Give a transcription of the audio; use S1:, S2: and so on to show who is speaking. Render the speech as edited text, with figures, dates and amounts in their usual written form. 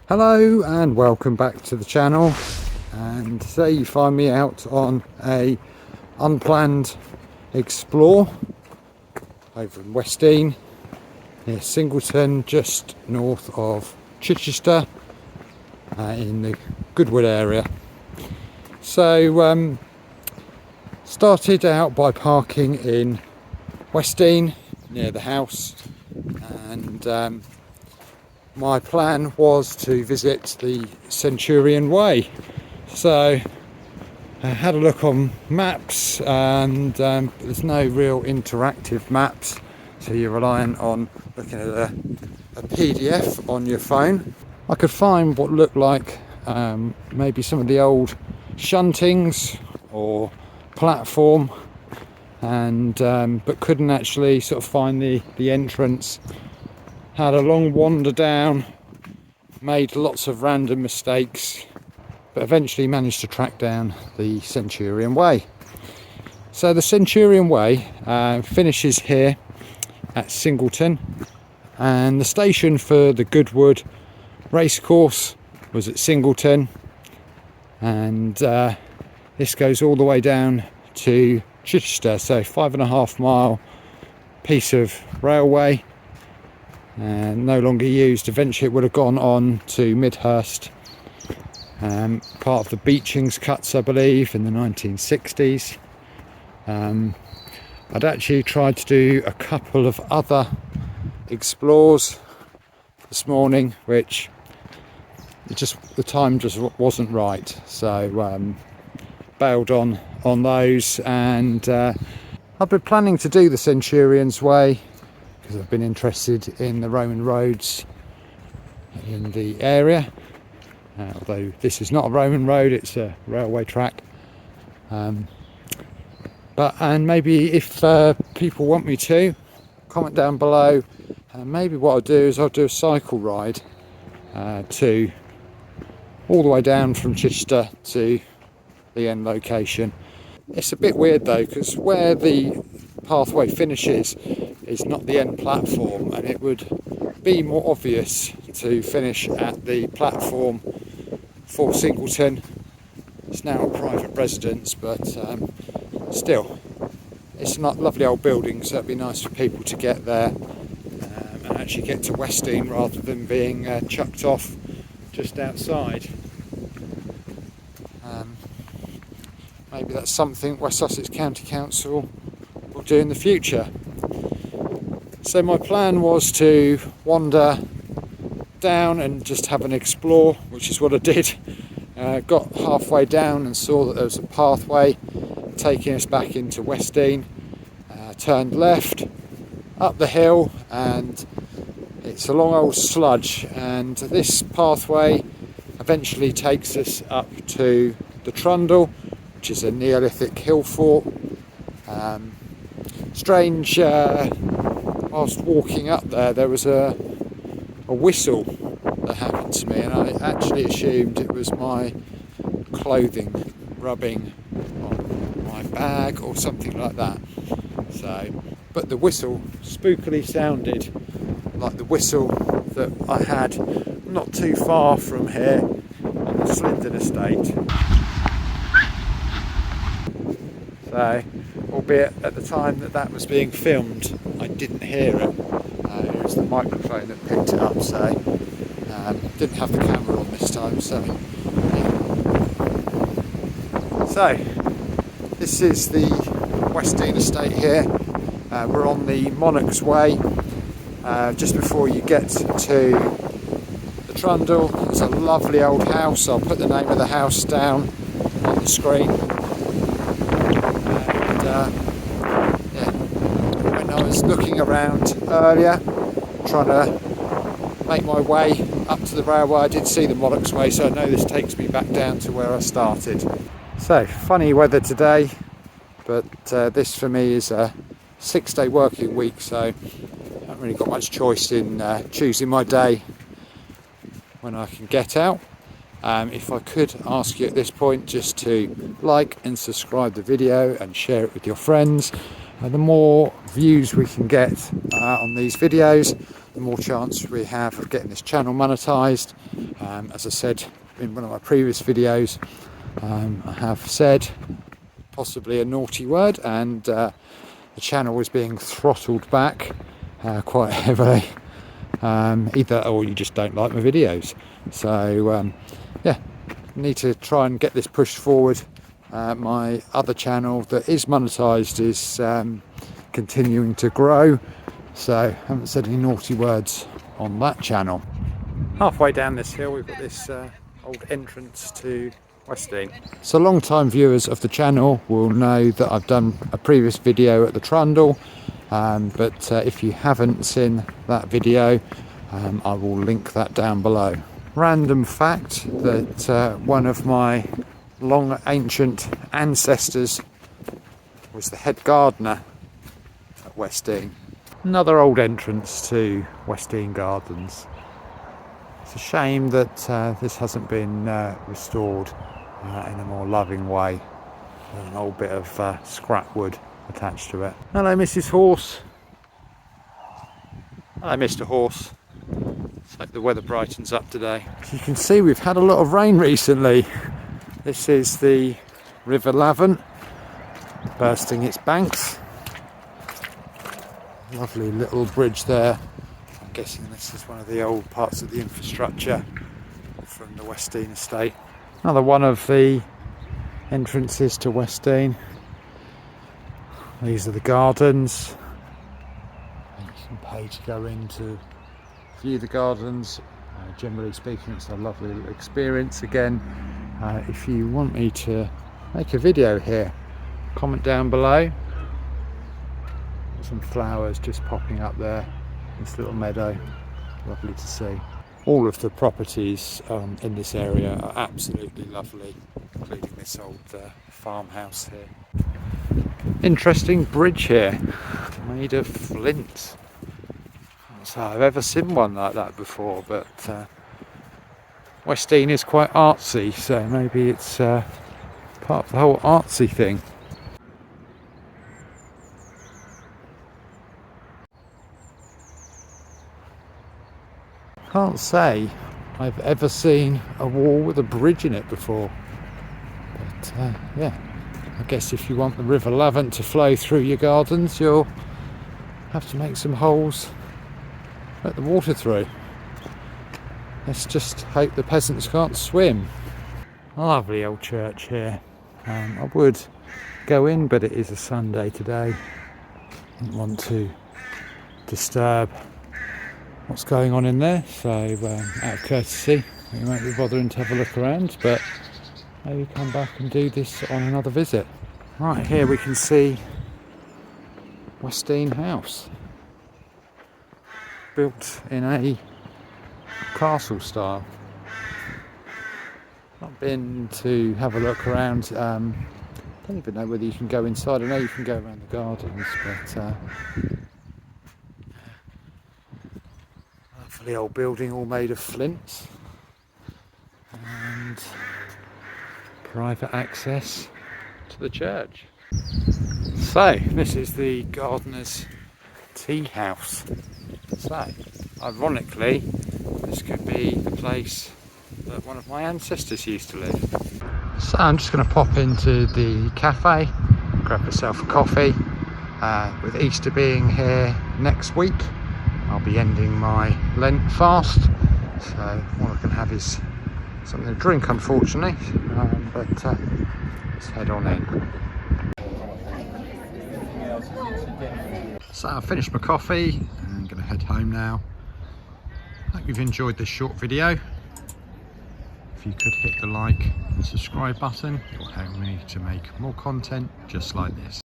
S1: Hello and welcome back to the channel, and today you find me out on a unplanned explore over in Westdean near Singleton, just north of Chichester, in the Goodwood area. So started out by parking in Westdean near the house, and my plan was to visit the Centurion Way. So I had a look on maps, and there's no real interactive maps, so you're relying on looking at a PDF on your phone. I could find what looked like maybe some of the old shuntings or platform, and but couldn't actually sort of find the entrance. Had a long wander down, made lots of random mistakes, but eventually managed to track down the Centurion Way. So the Centurion Way finishes here at Singleton, and the station for the Goodwood racecourse was at Singleton, and this goes all the way down to Chichester, so 5.5 mile piece of railway, and no longer used. Eventually it would have gone on to Midhurst, part of the Beeching's cuts, I believe, in the 1960s. I'd actually tried to do a couple of other explores this morning, which the time just wasn't right, so bailed on those. And I've been planning to do the Centurion's Way because I've been interested in the Roman roads in the area, although this is not a Roman road, it's a railway track. And maybe if people want me to, comment down below, and maybe what I'll do is I'll do a cycle ride to all the way down from Chichester to the end location. It's a bit weird though, because where the pathway finishes is not the end platform, and it would be more obvious to finish at the platform for Singleton. It's now a private residence, but still, it's a lovely old building, so it'd be nice for people to get there and actually get to Westdean rather than being chucked off just outside. Maybe that's something West Sussex County Council will do in the future. So my plan was to wander down and just have an explore, which is what I did. Got halfway down and saw that there was a pathway taking us back into Westdean. Turned left up the hill, and it's a long old sludge, and this pathway eventually takes us up to the Trundle, which is a Neolithic hill fort. Strange, whilst walking up there was a whistle that happened to me, and I actually assumed it was my clothing rubbing on my bag or something like that. So, but the whistle spookily sounded like the whistle that I had not too far from here on the Slindon estate. So, albeit at the time that was being filmed, I didn't hear it. It was the microphone that picked it up, so didn't have the camera on this time. So this is the Westdean estate here. We're on the Monarch's Way. Just before you get to the Trundle, there's a lovely old house. I'll put the name of the house down on the screen. When I was looking around earlier, trying to make my way up to the railway, I did see the Monarch's Way, so I know this takes me back down to where I started. So, funny weather today, but this for me is a 6-day working week, so I haven't really got much choice in choosing my day when I can get out. If I could ask you at this point just to like and subscribe the video and share it with your friends. The more views we can get on these videos, the more chance we have of getting this channel monetized. As I said in one of my previous videos, I have said possibly a naughty word, and the channel was being throttled back quite heavily. Either or you just don't like my videos. So yeah, need to try and get this pushed forward. My other channel that is monetized is continuing to grow, so I haven't said any naughty words on that channel. Halfway down this hill we've got this old entrance to Westdean. So long time viewers of the channel will know that I've done a previous video at the Trundle, but if you haven't seen that video, I will link that down below. Random fact that one of my long ancient ancestors was the head gardener at Westdean. Another old entrance to Westdean Gardens. It's a shame that this hasn't been restored in a more loving way. There's an old bit of scrap wood attached to it. Hello Mrs. Horse. Hello Mr. Horse. It's like the weather brightens up today. As you can see, we've had a lot of rain recently. This is the River Lavant bursting its banks. Lovely little bridge there. I'm guessing this is one of the old parts of the infrastructure from the Westdean estate. Another one of the entrances to Westdean. These are the gardens. You can pay to go in to view the gardens. Generally speaking, it's a lovely little experience. Again, if you want me to make a video here, comment down below. Some flowers just popping up there, this little meadow, lovely to see. All of the properties in this area are absolutely lovely, including this old farmhouse here. Interesting bridge here, made of flint. So I've ever seen one like that before, but Westdean is quite artsy, so maybe it's part of the whole artsy thing. Can't say I've ever seen a wall with a bridge in it before, but yeah, I guess if you want the River Lavant to flow through your gardens, you'll have to make some holes, let the water through. Let's just hope the peasants can't swim. A lovely old church here. I would go in, but it is a Sunday today. I didn't want to disturb what's going on in there, so out of courtesy we won't be bothering to have a look around, but maybe come back and do this on another visit. Right, here we can see Westdean House, built in a castle style. Not been to have a look around. Don't even know whether you can go inside. I know you can go around the gardens, but lovely old building, all made of flint, and private access to the church. So this is the gardener's tea house. So ironically, this could be the place that one of my ancestors used to live. So I'm just going to pop into the cafe, grab myself a coffee. With Easter being here next week, I'll be ending my Lent fast, so all I can have is something to drink, unfortunately, but let's head on in. So I've finished my coffee and I'm going to head home now. Hope you've enjoyed this short video. If you could hit the like and subscribe button, it will help me to make more content just like this.